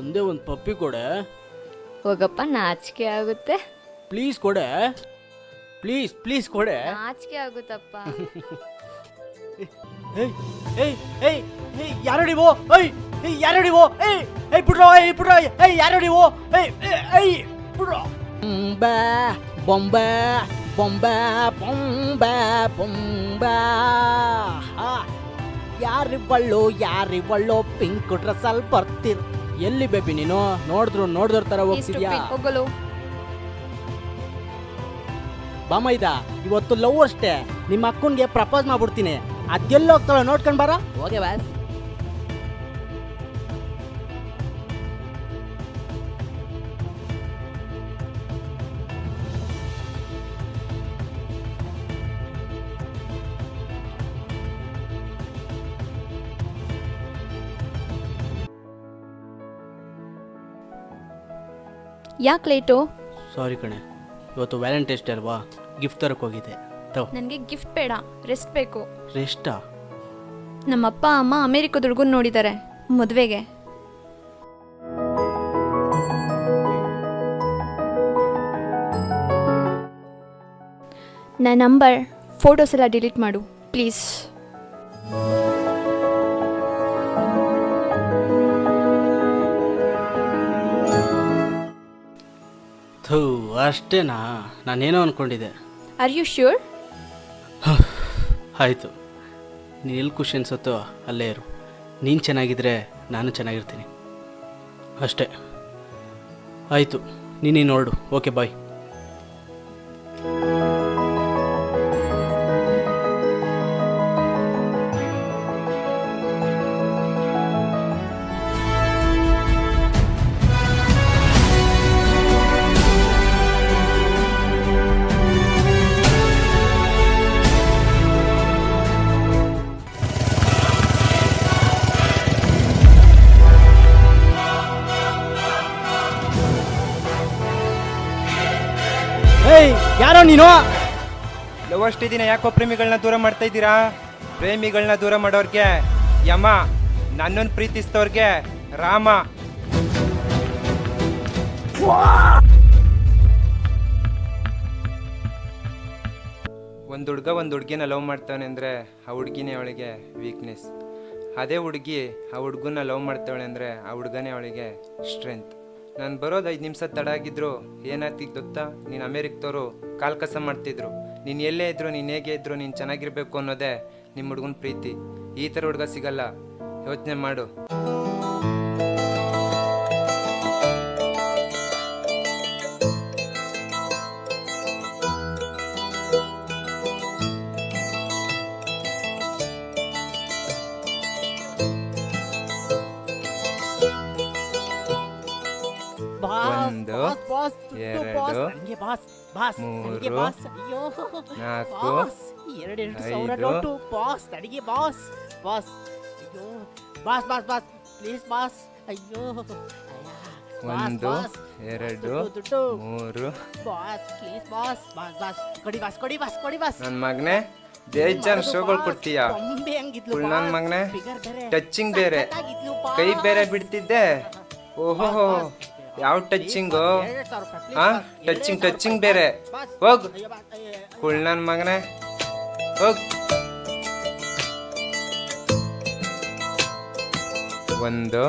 ಒಂದೇ ಒಂದು ಪಪ್ಪಿ ಕೊಡೆ. ಹೋಗಪ್ಪ, ನಾಚಿಕೆ ಆಗುತ್ತೆ. ಪ್ಲೀಸ್ ಕೊಡೆ, ಪ್ಲೀಸ್ ಪ್ಲೀಸ್ ಕೊಡೆ. ನಾಚಿಕೆ ಆಗುತ್ತಪ್ಪ. ಏಯ್ ಏಯ್ ಏಯ್ ಏಯ್ ಯಾರು ನೀವು? ಏಯ್ ಏಯ್ ಯಾರು ನೀವು? ಏಯ್ ಏಯ್ ಬಿಡ್ರೋ, ಏಯ್ ಬಿಡ್ರೋ, ಏಯ್ ಯಾರು ನೀವು? ಏಯ್ ಏಯ್ ಬಿಡ್ರೋ. ಬೊಂಬಾ ಬೊಂಬಾ ಬೊಂಬಾ ಬೊಂಬಾ ಬೊಂಬಾ. ಯಾರಿವಳ್ಳು ಪಿಂಕ್ ಡ್ರೆಸ್ ಅಲ್ಲಿ ಬರ್ತೀರ. ಎಲ್ಲಿ ಬೇಬಿ ನೀನು? ನೋಡಿದ್ರ ತರ ಹೋಗ್ತಿದ್ಯಾ? ಹೋಗಲು ಬಾಮೈದ, ಇವತ್ತು ಲವ್ ಅಷ್ಟೇ. ನಿಮ್ಮ ಅಕ್ಕನ್ಗೆ ಪ್ರಪೋಸ್ ಮಾಡ್ಬಿಡ್ತೀನಿ. ಅದೆಲ್ಲ ಹೋಗ್ತಾಳೆ ನೋಡ್ಕೊಂಡ್ ಬರ. ಹೋಗೆ ಬಾಸ್. ಯಾಕೆ ಲೇಟು? ಸಾರಿ ಕಣೆ, ಇವತ್ತು ವ್ಯಾಲೆಂಟೈನ್ಸ್ ಡೇ ಅಲ್ವಾ, ಗಿಫ್ಟ್ ತರಕ್ಕೆ ಹೋಗಿದ್ದೆ. ನನಗೆ ಗಿಫ್ಟ್ ಬೇಡ, ರೆಸ್ಟ್ ಬೇಕು. ರೆಸ್ಟಾ? ನಮ್ಮ ಅಪ್ಪ ಅಮ್ಮ ಅಮೇರಿಕದ ಹುಡುಗನ್ ನೋಡಿದ್ದಾರೆ ಮದುವೆಗೆ. ನನ್ನ ನಂಬರ್, ಫೋಟೋಸ್ ಎಲ್ಲ ಡಿಲೀಟ್ ಮಾಡು ಪ್ಲೀಸ್. ಥೂ, ಅಷ್ಟೇನಾ? ನಾನೇನೋ ಅಂದ್ಕೊಂಡಿದ್ದೆ. Are you sure? ಆಯಿತು, ನೀನು ಎಲ್ಲಿ ಖುಷಿ ಅನ್ಸುತ್ತೋ ಅಲ್ಲೇ ಇರು. ನೀನು ಚೆನ್ನಾಗಿದ್ದರೆ ನಾನು ಚೆನ್ನಾಗಿರ್ತೀನಿ ಅಷ್ಟೇ. ಆಯಿತು, ನೀನು ನೋಡು. ಓಕೆ, ಬಾಯ್. ಏಯ್ ಯಾರೋ ನೀನು? ಲವ್ ಅಷ್ಟೇ ದಿನ ಯಾಕೋ ಪ್ರೇಮಿಗಳನ್ನ ದೂರ ಮಾಡ್ತಾ ಇದ್ದೀರಾ? ಪ್ರೇಮಿಗಳನ್ನ ದೂರ ಮಾಡೋರ್ಗೆ ಯಮ, ನನ್ನನ್ನು ಪ್ರೀತಿಸಿದವ್ರಿಗೆ ರಾಮ. ಒಂದು ಹುಡುಗ ಒಂದು ಹುಡುಗಿನ ಲವ್ ಮಾಡ್ತಾವನೆ ಅಂದರೆ ಆ ಹುಡುಗಿನೇ ಅವಳಿಗೆ ವೀಕ್ನೆಸ್. ಅದೇ ಹುಡುಗಿ ಆ ಹುಡುಗನ ಲವ್ ಮಾಡ್ತಾವಳೆ ಅಂದರೆ ಆ ಹುಡುಗನೇ ಅವಳಿಗೆ ಸ್ಟ್ರೆಂತ್. ನಾನು ಬರೋದು 5 ನಿಮಿಷ ತಡ ಆಗಿದ್ರು ಏನಾಗ್ತಿತ್ತು ಗೊತ್ತಾ? ನೀನು ಅಮೇರಿಕದವರು ಕಾಲ್ ಕಸ ಮಾಡ್ತಿದ್ರು. ನೀನು ಎಲ್ಲೇ ಇದ್ರು, ನೀನು ಹೇಗೆ ಇದ್ರು, ನೀನು ಚೆನ್ನಾಗಿರ್ಬೇಕು ಅನ್ನೋದೇ ನಿಮ್ಮ ಹುಡುಗನ ಪ್ರೀತಿ. ಈ ಥರ ಹುಡುಗ ಸಿಗಲ್ಲ, ಯೋಚನೆ ಮಾಡು. ಒಂದು, ಎರಡು, ಮೂರು, ನಾಲ್ಕು, ಐದು, ಒಂದು, ಎರಡು, ಮೂರು. ನನ್ನ ಮಗನೇ ಬೇಜಾನ್ ಶೋಗಳು ಕೊಡ್ತೀಯ. ನನ್ನ ಮಗನೇ ಟಚಿಂಗ್ ಬೇರೆ, ಕೈ ಬೇರೆ ಬಿಡ್ತಿದ್ದೆ. ಓಹೋ, ಯಾವ ಟಚಿಂಗು? ಟಚಿಂಗ್ ಬೇರೆ. ಹೋಗ್ ನನ್ನ ಮಗನೇ, ಹೋಗ್. ಒಂದು,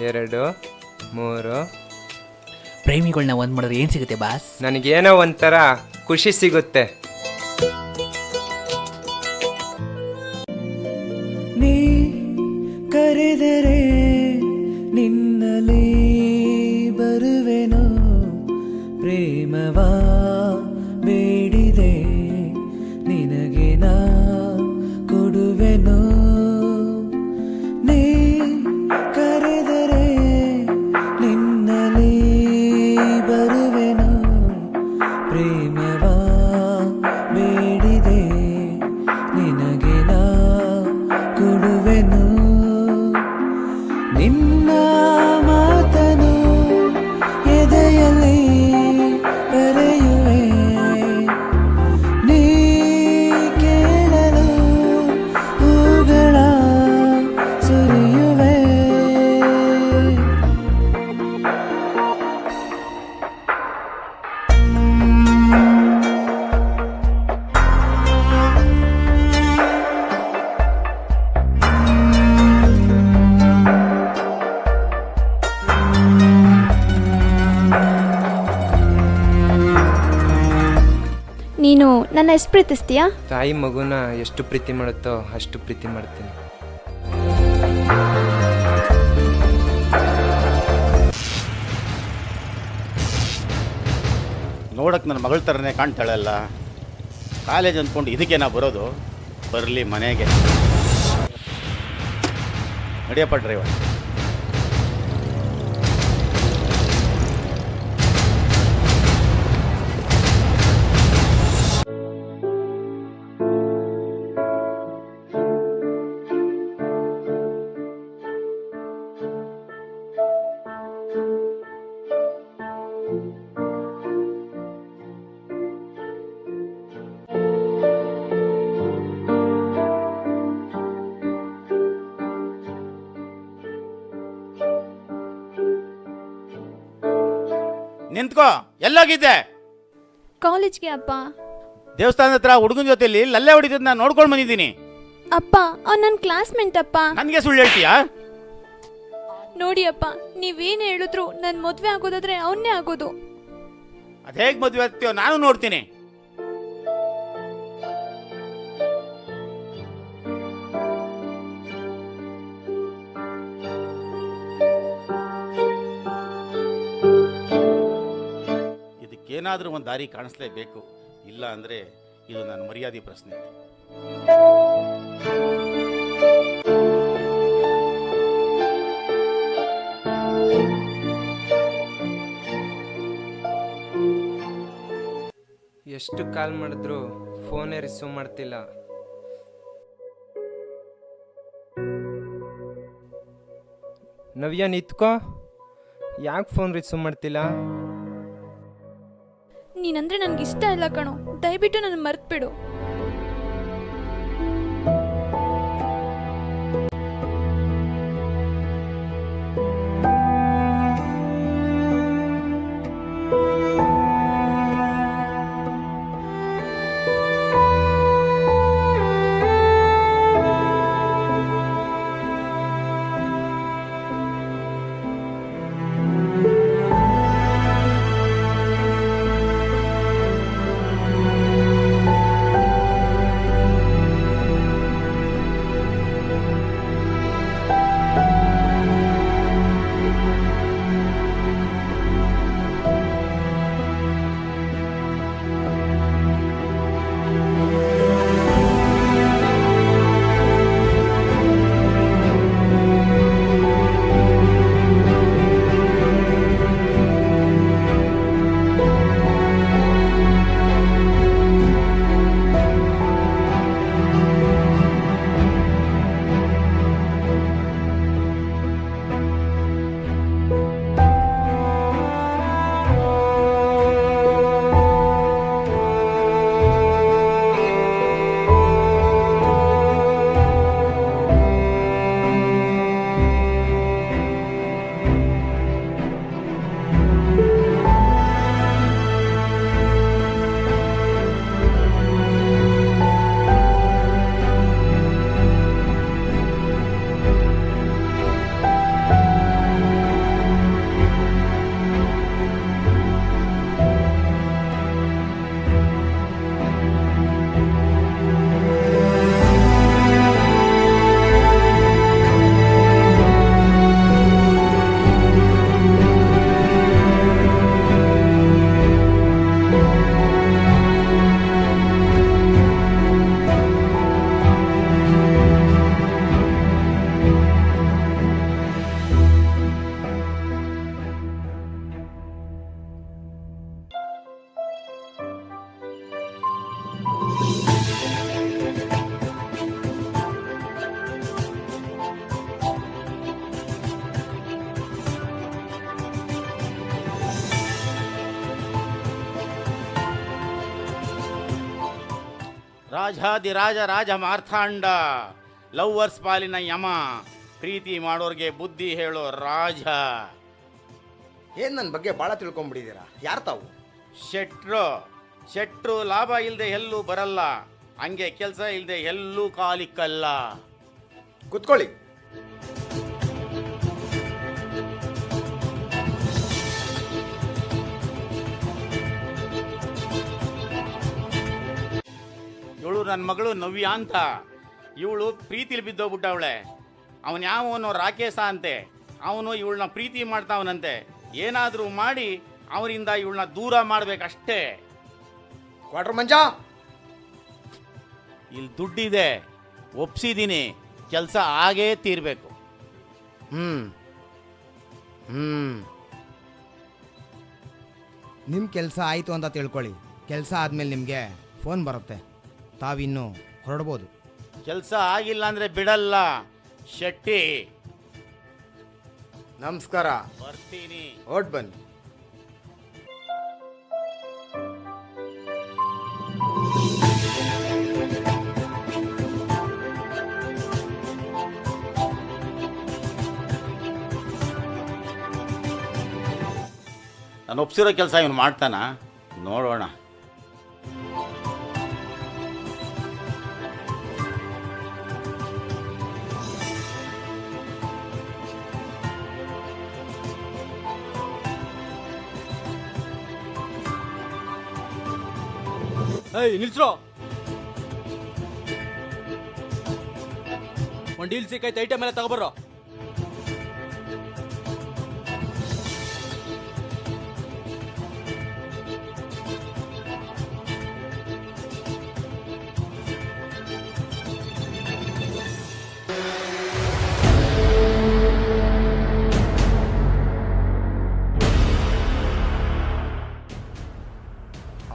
ಎರಡು, ಮೂರು. ಪ್ರೇಮಿಗಳನ್ನ ಒಂದ್ ಮಾಡಿದ್ರೆ ಏನ್ ಸಿಗುತ್ತೆ ಬಾಸ್? ನನಗೇನೋ ಒಂಥರ ಖುಷಿ ಸಿಗುತ್ತೆ. ನೀ ಕರೆದರೆ ನಿನ್ನಲಿ ಬರುವೆನೋ, ಪ್ರೇಮವಾ ಬೇಡಿದೆ ನಿನಗೆ ನಾ ಕೊಡುವೆನೋ. ನೀ ಕರೆದರೆ ನಿನ್ನಲಿ ಬರುವೆನೋ, ಪ್ರೇಮವಾ ನೀನು ನನ್ನ ಎಷ್ಟು ಪ್ರೀತಿಸ್ತೀಯಾ? ತಾಯಿ ಮಗುನ ಎಷ್ಟು ಪ್ರೀತಿ ಮಾಡುತ್ತೋ ಅಷ್ಟು ಪ್ರೀತಿ ಮಾಡ್ತೀನಿ. ನೋಡಕ್ಕೆ ನನ್ನ ಮಗಳ ಥರನೇ ಕಾಣ್ತಾಳಲ್ಲ. ಕಾಲೇಜ್ ಅಂದ್ಕೊಂಡು ಇದಕ್ಕೆ ನಾ ಬರೋದು. ಬರಲಿ ಮನೆಗೆ. ನಡಿಯಪ್ಪ ಡ್ರೈವರ್. ನಿಂತ್ಕೋ. ಎಲ್ಲೋಗಿದ್ದೆ? ಕಾಲೇಜ್ಗೆ ಅಪ್ಪ. ದೇವಸ್ಥಾನದ ಹತ್ರ ಹುಡುಗನ ಜೊತೆಲಿ ಲಲ್ಲೆ ಹೊಡಿತದ ನಾನು ನೋಡ್ಕೊಂಡು ಬಂದಿದ್ದೀನಿ. ಅಪ್ಪ ಅವ್ನು ನನ್ನ ಕ್ಲಾಸ್ಮೇಟ್ ಅಪ್ಪ. ನನಗೆ ಸುಳ್ಳು ಹೇಳ್ತೀಯಾ? ನೋಡಿ ಅಪ್ಪ, ನೀವೇನು ಹೇಳಿದ್ರು ನನ್ನ ಮದುವೆ ಆಗೋದಾದ್ರೆ ಅವನ್ನೇ ಆಗೋದು. ಅದು ಹೇಗೆ ಮದುವೆ ಆಗ್ತೀಯೋ ನಾನು ನೋಡ್ತೀನಿ. ಇದಕ್ಕೇನಾದರೂ ಒಂದು ದಾರಿ ಕಾಣಿಸ್ಲೇಬೇಕು. ಇಲ್ಲ ಅಂದರೆ ಇದು ನನ್ನ ಮರ್ಯಾದೆ ಪ್ರಶ್ನೆ. ಎಷ್ಟು ಕಾಲ್ ಮಾಡಿದ್ರು ಫೋನೇ ರಿಸೀವ್ ಮಾಡ್ತಿಲ್ಲ. ನವ್ಯ ನಿತ್ಕೋ, ಯಾಕೆ ಫೋನ್ ರಿಸೀವ್ ಮಾಡ್ತಿಲ್ಲ? ನೀನಂದ್ರೆ ನನ್ಗೆ ಇಷ್ಟ ಇಲ್ಲ ಕಣೋ, ದಯವಿಟ್ಟು ನನ್ನ ಮರ್ತ್ಬಿಡು. ರಾಜಾದಿರಾಜ ರಾಜ ಮಾರ್ಥಾಂಡ, ಲವ್ವರ್ಸ್ ಪಾಲಿನ ಯಮ, ಪ್ರೀತಿ ಮಾಡೋರ್ಗೆ ಬುದ್ಧಿ ಹೇಳೋ ರಾಜ. ಏನ್ ನನ್ನ ಬಗ್ಗೆ ಭಾಳ ತಿಳ್ಕೊಂಡ್ಬಿಟ್ಟಿದ್ದೀರಾ? ಯಾರು ತಾವು? ಶೆಟ್ರು ಲಾಭ ಇಲ್ಲದೆ ಎಲ್ಲೂ ಬರಲ್ಲ, ಹಂಗೆ ಕೆಲಸ ಇಲ್ಲದೆ ಎಲ್ಲೂ ಕಾಲಿಕ್ಕಲ್ಲ. ಕುತ್ಕೊಳ್ಳಿ. ನನ್ನ ಮಗಳು ನವ್ಯ ಅಂತ. ಇವಳು ಪ್ರೀತಿಲಿ ಬಿದ್ದೋಗ್ಬಿಟ್ಟವಳೆ. ಅವನು ಯಾವನು ರಾಕೇಶ ಅಂತೆ, ಅವನು ಇವಳನ್ನ ಪ್ರೀತಿ ಮಾಡ್ತಾವನಂತೆ. ಏನಾದರೂ ಮಾಡಿ ಅವರಿಂದ ಇವಳನ್ನ ದೂರ ಮಾಡ್ಬೇಕಷ್ಟೇ. ಕ್ವಾರ್ಟರ್ ಮಂಜ, ಇಲ್ಲಿ ದುಡ್ಡಿದೆ, ಒಪ್ಸಿದ್ದೀನಿ, ಕೆಲಸ ಆಗೇ ತೀರ್ಬೇಕು. ನಿಮ್ಮ ಕೆಲಸ ಆಯಿತು ಅಂತ ತಿಳ್ಕೊಳ್ಳಿ. ಕೆಲಸ ಆದಮೇಲೆ ನಿಮಗೆ ಫೋನ್ ಬರುತ್ತೆ, ತಾವಿನ್ನು ಹೊರಡ್ಬೋದು. ಕೆಲಸ ಆಗಿಲ್ಲ ಅಂದ್ರೆ ಬಿಡಲ್ಲ ಶೆಟ್ಟಿ. ನಮಸ್ಕಾರ, ಬರ್ತೀನಿ. ಹೊರಟ್ ಬನ್ನಿ. ನಾನು ಒಪ್ಸಿರೋ ಕೆಲಸ ಇವನು ಮಾಡ್ತಾನ, ನೋಡೋಣ. ಏಯ್ ನಿಲ್ಸ್ರೋ, ಒಂದು ಡೀಲ್ ಸಿಕ್ಕೈತೆ, ಐಟಮ್ ಎಲ್ಲ ತಗೊಬರ್ರೋ.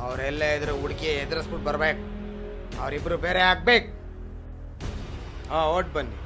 ಅವರೆಲ್ಲ ಇದ್ರೆ ಹುಡುಗಿ ಎದುರಿಸ್ಬಿಟ್ಟು ಬರ್ಬೇಕು. ಅವರಿಬ್ರು ಬೇರೆ ಆಗ್ಬೇಕು. ಹೊರಟ್ ಬನ್ನಿ.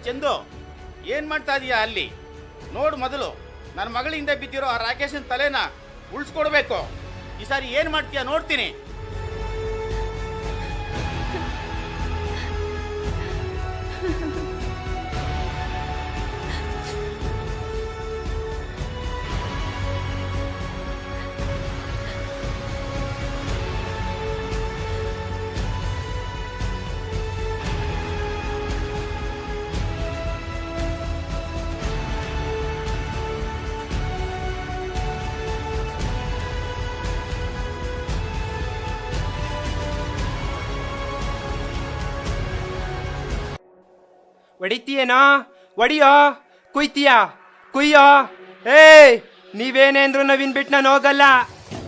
ಚಂದು, ಏನ್ ಮಾಡ್ತಾ ಇದೀಯಾ ಅಲ್ಲಿ? ನೋಡು, ಮೊದಲು ನನ್ನ ಮಗಳಿಂದ ಬಿದ್ದಿರೋ ಆ ರಾಕೇಶನ್ ತಲೆನ ಉಳಿಸ್ಕೊಡ್ಬೇಕು. ಈ ಸಾರಿ ಏನ್ ಮಾಡ್ತೀಯಾ ನೋಡ್ತೀನಿ. ಹೊಡಿತೀಯೇನೋ, ಹೊಡಿಯೋ, ಕುಯ್ತೀಯಾ, ಕುಯ್ಯೋ. ಏಯ್, ನೀವೇನೇ ಅಂದ್ರು ನವೀನ್ ಬಿಟ್ಟು ನಾನು ಹೋಗಲ್ಲ.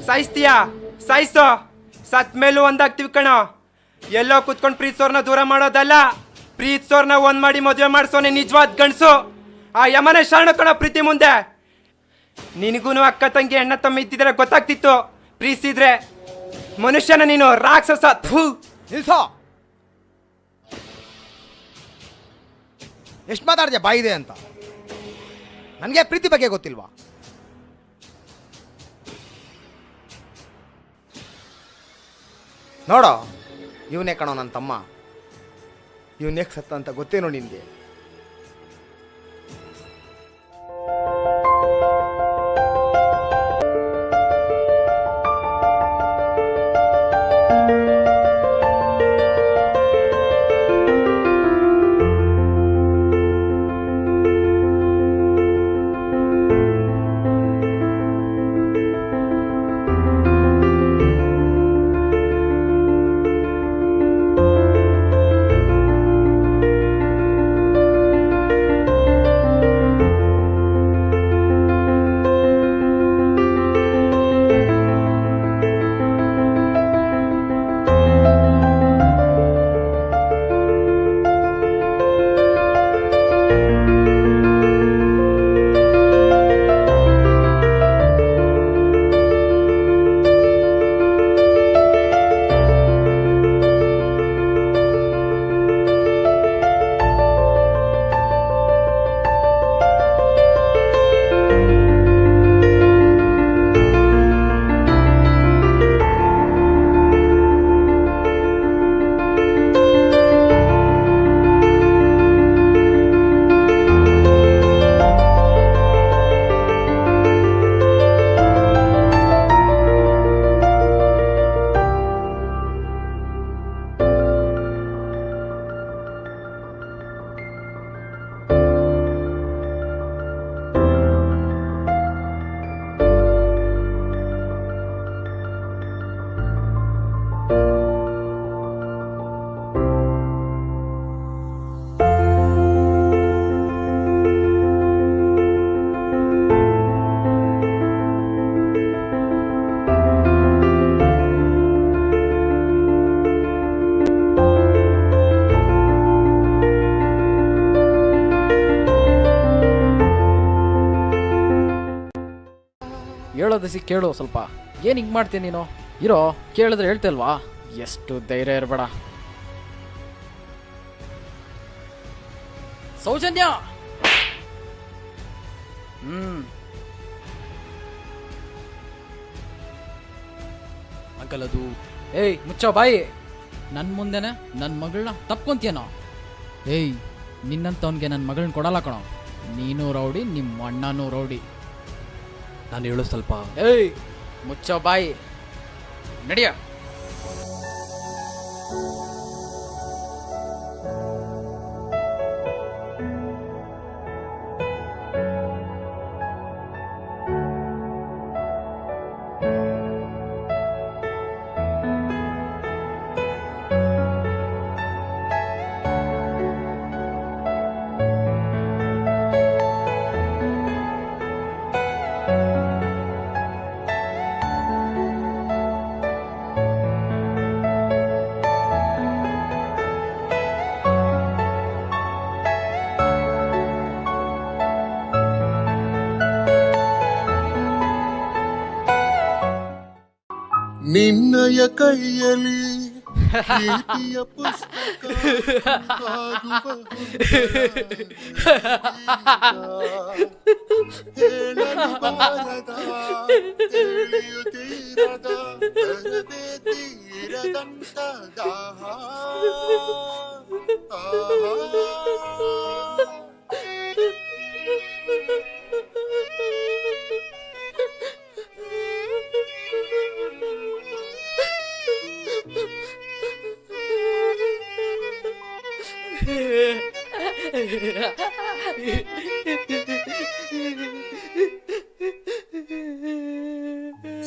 ಸಾಯಿಸ್ತೀಯಾ, ಸಾಯಿಸೋ. ಸತ್ ಮೇಲೂ ಒಂದಾಗ್ತೀವಿ ಕಣೋ. ಎಲ್ಲೋ ಕುತ್ಕೊಂಡು ಪ್ರೀತಿಸೋರ್ನ ದೂರ ಮಾಡೋದಲ್ಲ, ಪ್ರೀತಿಸೋರ್ನ ಒಂದ್ ಮಾಡಿ ಮದುವೆ ಮಾಡಿಸೋನೆ ನಿಜವಾದ ಗಂಡಸು. ಆ ಯಮನೆ ಶರಣ ಕಣೋ ಪ್ರೀತಿ ಮುಂದೆ. ನಿನಗೂ ಅಕ್ಕ ತಂಗಿ ಅಣ್ಣ ತಮ್ಮ ಇದ್ದಿದ್ರೆ ಗೊತ್ತಾಗ್ತಿತ್ತು. ಪ್ರೀತಿಸಿದ್ರೆ ಮನುಷ್ಯನ ನೀನು ರಾಕ್ಷಸ. ಥೂ, ನಿಲ್ಸೋ. ಎಷ್ಟು ಮಾತಾಡಿದೆ ಬಾಯಿದೆ ಅಂತ? ನನಗೆ ಪ್ರೀತಿ ಬಗ್ಗೆ ಗೊತ್ತಿಲ್ವಾ? ನೋಡೋ, ಇವನೇ ಕಣೋ ನನ್ನ ತಮ್ಮ. ಇವನೇ ಸತ್ತ ಅಂತ ಗೊತ್ತೇನೋ ನಿನಗೆ? ಹೇಳೋದಿಸಿ ಕೇಳು ಸ್ವಲ್ಪ. ಏನು ಹಿಂಗೆ ಮಾಡ್ತೀನಿ ನೀನು? ಇರೋ, ಕೇಳಿದ್ರೆ ಹೇಳ್ತಲ್ವಾ? ಎಷ್ಟು ಧೈರ್ಯ ಇರಬೇಡ. ಸೌಜನ್ಯ, ಅಂಕಲ್ ಅದು ಏಯ್ ಮುಚ್ಚೋ ಬಾಯಿ. ನನ್ನ ಮುಂದೆನೆ ನನ್ನ ಮಗಳನ್ನ ತಪ್ಕೊಂತೀಯನೋ? ಏಯ್, ನಿನ್ನಂತವನಿಗೆ ನನ್ನ ಮಗಳನ್ನ ಕೊಡಲ್ಲ ಕಣೋ. ನೀನು ರೌಡಿ, ನಿಮ್ಮ ಅಣ್ಣನೂ ರೌಡಿ. ನಾನು ಹೇಳೋ ಸ್ವಲ್ಪ. ಏಯ್ ಮುಚ್ಚೋ ಬಾಯಿ, ನಡಿಯ. ನಿನ್ನಯ ಕೈಯಲ್ಲಿ ಪ್ರೀತಿಯ ಪುಸ್ತಕ ಆಗುವ ಹೇಳಲು ಬಾರದ ತಿಳಿಯುತ್ತೀರದ ತೀರದಂತ ದಾಹ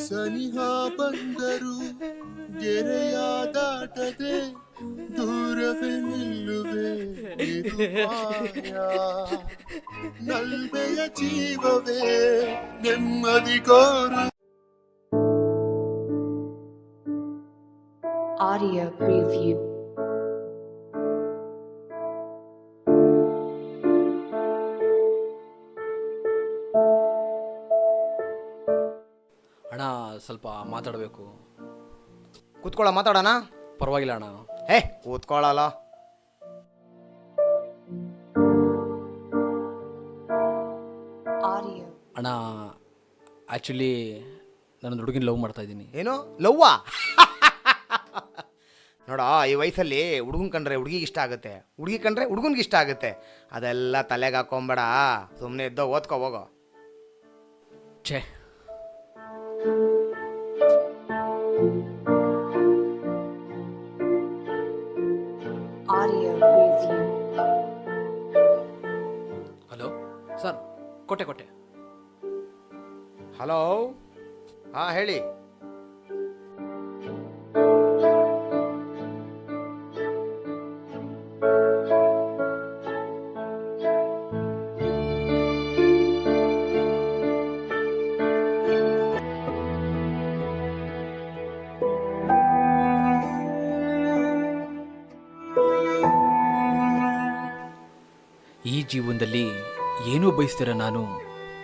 ಸನಿಹ ಬಂದರು ಗೆರೆಯ ದಾಟದೆ ದೂರವೇ ನಿಲ್ಲುವೆ ನಲ್ಮೆಯ ಜೀವವೇ ನೆಮ್ಮದಿ ಕೋರು. Audio preview. ಅಣ್ಣ ಸ್ವಲ್ಪ ಮಾತಾಡಬೇಕು. ಕೂತ್ಕೊಳ್ಳೋ, ಮಾತಾಡೋಣ. ಪರವಾಗಿಲ್ಲ ಅಣ್ಣ. ಹೇ ಕೂತ್ಕೊಳ್ಳಲ್ಲ. Audio. ಅಣ್ಣ ಆ್ಯಕ್ಚುಲಿ ನಾನು ಹುಡುಗಿನ ಲವ್ ಮಾಡ್ತಾ ಇದ್ದೀನಿ. ಏನು ಲವ್ವಾ? ನೋಡ, ಈ ವಯಸ್ಸಲ್ಲಿ ಹುಡುಗನ್ ಕಂಡ್ರೆ ಹುಡುಗಿಗೆ ಇಷ್ಟ ಆಗುತ್ತೆ, ಹುಡುಗಿ ಕಂಡ್ರೆ ಹುಡುಗನ್ಗೆ ಇಷ್ಟ ಆಗುತ್ತೆ. ಅದೆಲ್ಲ ತಲೆಗೆ ಹಾಕೊಂಬೇಡ, ಸುಮ್ಮನೆ ಇದ್ದೋ ಓದ್ಕೋ ಹೋಗೋ. ಛೇ, Audio preview. ಹಲೋ ಸರ್, ಕೊಟ್ಟೆ. ಹಲೋ, ಹಾಂ ಹೇಳಿ. ಈ ಜೀವನದಲ್ಲಿ ಏನೂ ಬಯಸ್ತೀರ ನಾನು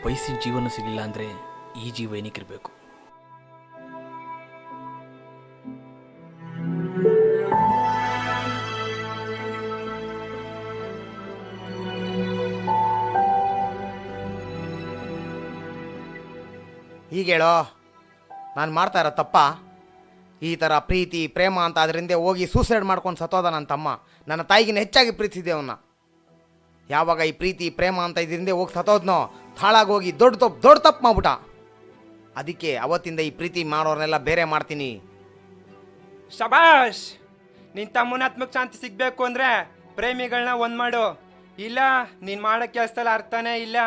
ಬಯಸಿದ ಜೀವನ ಸಿಗಲಿಲ್ಲ ಅಂದರೆ ಈ ಜೀವ ಏನಕ್ಕಿರಬೇಕು? ಈಗ ಹೇಳೋ, ನಾನು ಮಾಡ್ತಾ ಇರೋ ತಪ್ಪ? ಈ ಥರ ಪ್ರೀತಿ ಪ್ರೇಮ ಅಂತ ಅದರಿಂದ ಹೋಗಿ ಸೂಸೈಡ್ ಮಾಡ್ಕೊಂಡು ಸತ್ತೋದ ನನ್ನ ತಮ್ಮ. ನನ್ನ ತಾಯಿಗಿನ ಹೆಚ್ಚಾಗಿ ಪ್ರೀತಿಸಿದೆ ಅವನ್ನ. ಯಾವಾಗ ಈ ಪ್ರೀತಿ ಪ್ರೇಮ ಅಂತ ಇದರಿಂದ ಹೋಗಿ ಸತ್ತೋದ್ನೋ, ಹಾಳಾಗೋಗಿ ದೊಡ್ಡ ತಪ್ಪು ಮಾಡ್ಬಿಟ್ಟ. ಅದಕ್ಕೆ ಅವತ್ತಿಂದ ಈ ಪ್ರೀತಿ ಮಾಡೋರ್ನೆಲ್ಲ ಬೇರೆ ಮಾಡ್ತೀನಿ. ಶಬಾಷ್! ನಿನ್ನ ತಮ್ಮನ ಆತ್ಮಕ್ಕೆ ಶಾಂತಿ ಸಿಗಬೇಕು ಅಂದರೆ ಪ್ರೇಮಿಗಳನ್ನ ಒಂದು ಮಾಡು. ಇಲ್ಲ, ನೀನು ಮಾಡೋ ಕೆಲಸದಲ್ಲಿ ಅರ್ಥನೇ ಇಲ್ಲ.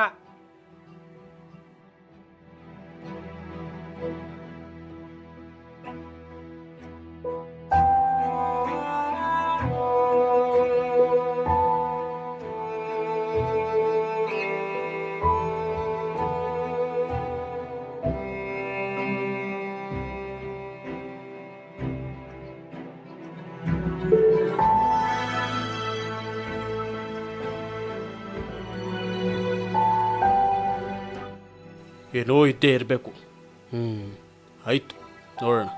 ಏನೋ ಇದ್ದೇ ಇರಬೇಕು. ಆಯ್ತು, ನೋಡೋಣ.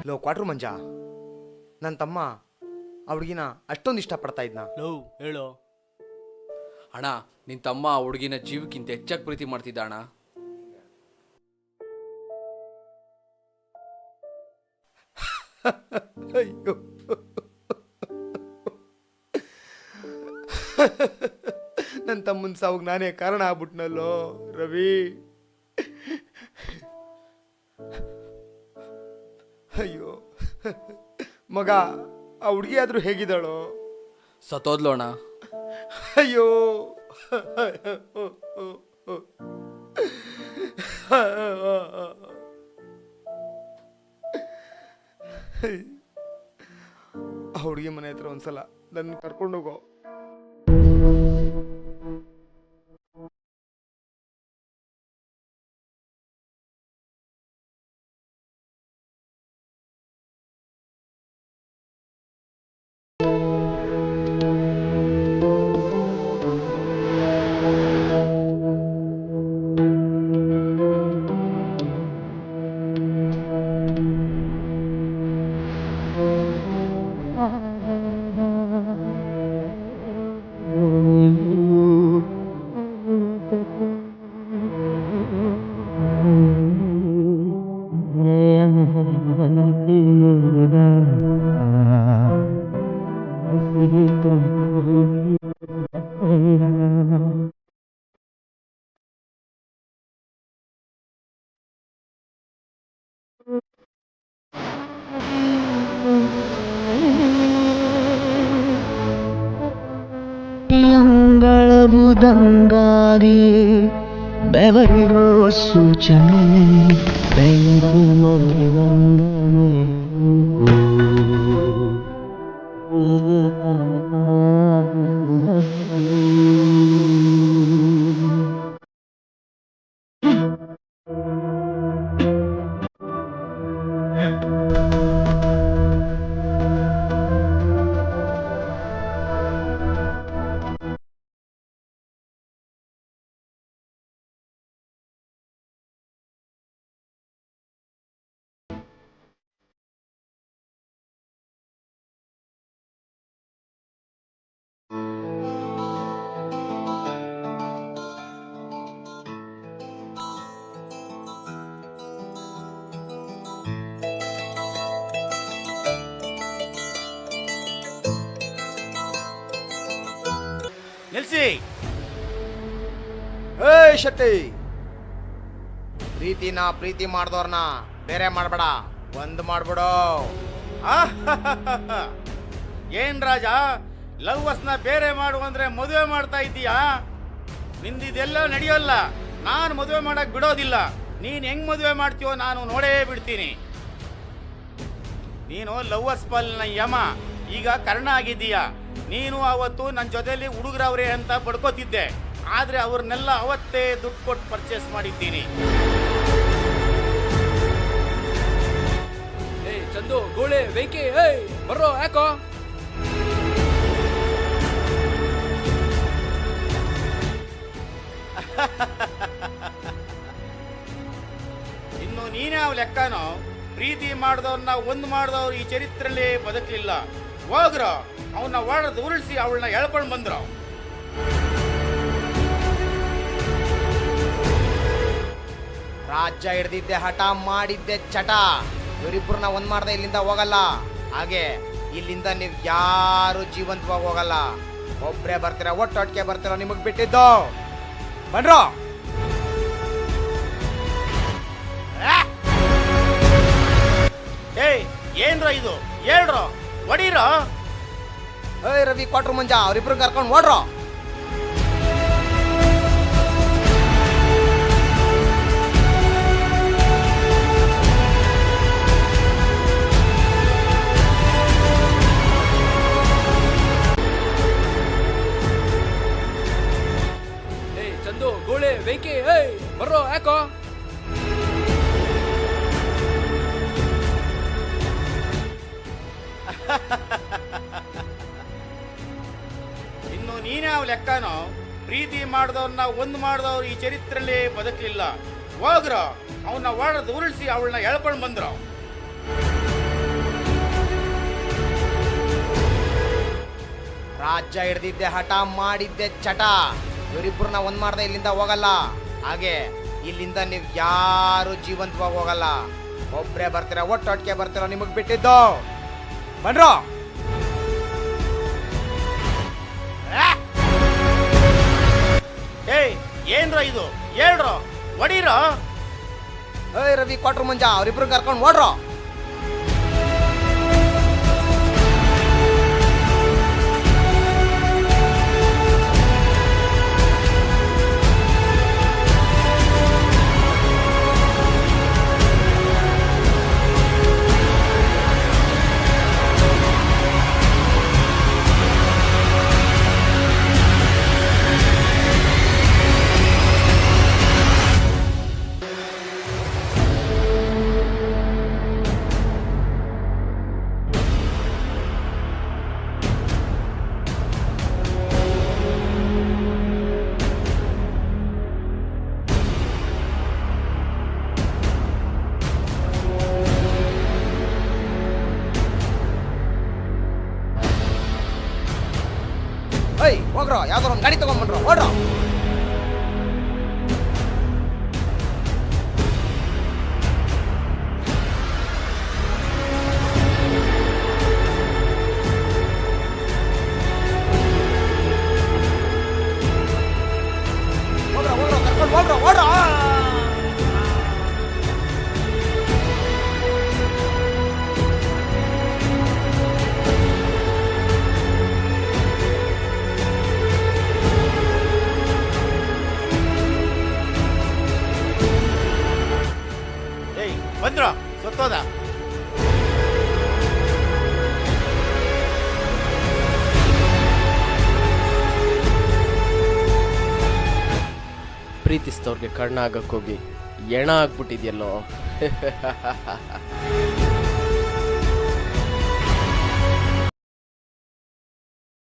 ಲೋ ಕ್ವಾಟ್ರು ಮಂಜ, ನನ್ನ ತಮ್ಮ ಆ ಹುಡುಗಿನ ಅಷ್ಟೊಂದು ಇಷ್ಟಪಡ್ತಾ ಇದ್ನ? ಲವ್ ಹೇಳೋ. ಅಣ್ಣ, ನಿನ್ನ ತಮ್ಮ ಆ ಹುಡುಗಿನ ಜೀವಕ್ಕಿಂತ ಹೆಚ್ಚಾಗಿ ಪ್ರೀತಿ ಮಾಡ್ತಿದ್ದ ಅಣ್ಣ. ಅಯ್ಯೋ, ನನ್ನ ತಮ್ಮನ ಸಾವು ನಾನೇ ಕಾರಣ ಆಗ್ಬಿಟ್ನಲ್ಲೋ ರವಿ. ಅಯ್ಯೋ ಮಗ, ಆ ಹುಡುಗಿ ಆದ್ರೂ ಹೇಗಿದ್ದಾಳೋ? ಸತ್ತೋದ್ಲು ಅಣ್ಣ. ಅಯ್ಯೋ, ಆ ಹುಡುಗಿ ಮನೆ ಹತ್ರ ಒಂದ್ಸಲ ನನ್ನ ಕರ್ಕೊಂಡೋಗೋ. ಬುದಂಗಾರಿ ಬೆವರಿರೋ ಸೂಚನೆ ನಿಲ್ಸಿ. ಏ ಶೆಟ್ಟಿ, ಪ್ರೀತಿನ ಪ್ರೀತಿ ಮಾಡ್ದವ್ರನ್ನ ಬೇರೆ ಮಾಡ್ಬೇಡ, ಒಂದ್ ಮಾಡ್ಬಿಡು. ಏನ್ ರಾಜ, ಲವ್ವರ್ಸ್ನ ಬೇರೆ ಮಾಡು ಅಂದ್ರೆ ಮದುವೆ ಮಾಡ್ತಾ ಇದ್ದೀಯಾ? ನಿಂದಿದೆಲ್ಲ ನಡೆಯೋಲ್ಲ. ನಾನು ಮದುವೆ ಮಾಡಕ್ ಬಿಡೋದಿಲ್ಲ. ನೀನ್ ಹೆಂಗ್ ಮದುವೆ ಮಾಡ್ತೀಯೋ ನಾನು ನೋಡೇ ಬಿಡ್ತೀನಿ. ನೀನು ಲವ್ವರ್ಸ್ ಪಾಲ್ನ ಯಮ, ಈಗ ಕರ್ಣ ಆಗಿದ್ದೀಯಾ. ನೀನು ಅವತ್ತು ನನ್ನ ಜೊತೆಲಿ ಹುಡುಗರವ್ರೆ ಅಂತ ಪಡ್ಕೋತಿದ್ದೆ, ಆದ್ರೆ ಅವ್ರನ್ನೆಲ್ಲ ಅವತ್ತೇ ದುಡ್ಡು ಕೊಟ್ಟು ಪರ್ಚೇಸ್ ಮಾಡಿದ್ದೀನಿ. ಚಂದು, ಗೋಳೆ, ವೆಂಕಿ, ಬರ್ರೋ, ಯಾಕೋ? ಇನ್ನು ನೀನೇ ಅವ್ ಲೆಕ್ಕನೋ? ಪ್ರೀತಿ ಮಾಡಿದವ್ರನ್ನ ಒಂದು ಮಾಡಿದವ್ರು ಈ ಚರಿತ್ರೆಯಲ್ಲಿ ಬದುಕಲಿಲ್ಲ. ಹೋಗ್ರ, ಅವನ್ನ ಒಡೆದು ಉರುಳಿಸಿ ಅವಳನ್ನ ಎಳ್ಕೊಂಡು ಬಂದ್ರು. ರಾಜ್ಯ ಹಿಡ್ದಿದ್ದೆ ಹಠ, ಮಾಡಿದ್ದೆ ಚಟ. ಇವರಿಬ್ಬರನ್ನ ಒಂದ್ ಮಾಡ್ದೆ ಇಲ್ಲಿಂದ ಹೋಗಲ್ಲ. ಹಾಗೆ ಇಲ್ಲಿಂದ ನೀವು ಯಾರು ಜೀವಂತವಾಗಿ ಹೋಗಲ್ಲ. ಒಬ್ರೇ ಬರ್ತೀರಾ, ಒಟ್ಟೊಟ್ಟಿಗೆ ಬರ್ತೀರಾ, ನಿಮಗ್ ಬಿಟ್ಟಿದ್ದು. ಬನ್ರೋ. ಏಯ್, ಏನ್ರ ಇದು? ಹೇಳ್ರೋ, ಹೊಡೀರೋ. ಏಯ್ ರವಿ, ಕ್ವಾಟ್ರು ಮಂಜ, ಅವ್ರಿಬ್ರು ಕರ್ಕೊಂಡು ಓಡ್ರೋ. ಲೆಕ್ಕನೋ ಪ್ರೀತಿ ಮಾಡಿದವ್ರನ್ನ ಒಂದು ಮಾಡಿದವ್ರು ಈ ಚರಿತ್ರೆಯಲ್ಲಿ ಬದುಕಲಿಲ್ಲ. ಹೋಗ್ರೋ ಅವನ್ನ ಒಡೆದು ಉರುಳಿಸಿ ಅವಳನ್ನ ಎಳ್ಕೊಂಡು ಬಂದ್ರು. ರಾಜ್ಯ ಹಿಡ್ದಿದ್ದೆ ಹಠ, ಮಾಡಿದ್ದೆ ಚಟ. ಇವರಿಬ್ಬರನ್ನ ಒಂದ್ ಮಾಡ್ದೆ ಇಲ್ಲಿಂದ ಹೋಗಲ್ಲ. ಹಾಗೆ ಇಲ್ಲಿಂದ ನೀವು ಯಾರು ಜೀವಂತವಾಗಿ ಹೋಗಲ್ಲ. ಒಬ್ರೇ ಬರ್ತೀರಾ, ಒಟ್ಟೊಟ್ಟಿಗೆ ಬರ್ತೀರಾ, ನಿಮಗ್ ಬಿಟ್ಟಿದ್ದು. ಬನ್ರೋ. ಏಯ್ ಏನ್ರೋ ಇದು, ಹೇಳ್ರೋ, ಹೊಡೀರೋ. ಏಯ್ ರವಿ, ಕ್ವಾಟ್ರ್ ಮಂಜ, ಅವ್ರಿಬ್ರು ಕರ್ಕೊಂಡು ಓಡ್ರೋ. ಏಯ್ ಹೋಗ್ರೋ, ಯಾವ್ದಾರ ಒಂದು ಗಾಡಿ ತಗೊಂಡ್ಬನ್ರೋ, ಓಡ್ರೋ. ಹೋಗ್ರೋ ಹೋಗ್ರೋ, ಕರ್ಕೊಂಡು ಹೋಗ್ರೋ, ಓಡ್ರೋ. ಏಯ್ ಬಂದ್ರೋ, ಸತ್ತೋದ. ಪ್ರೀತಿಸಿದವ್ರಿಗೆ ಕರ್ಣ ಆಗಕ್ಕೋಗಿ ಎಣ ಆಗ್ಬಿಟ್ಟಿದ್ಯಲ್ಲೋ.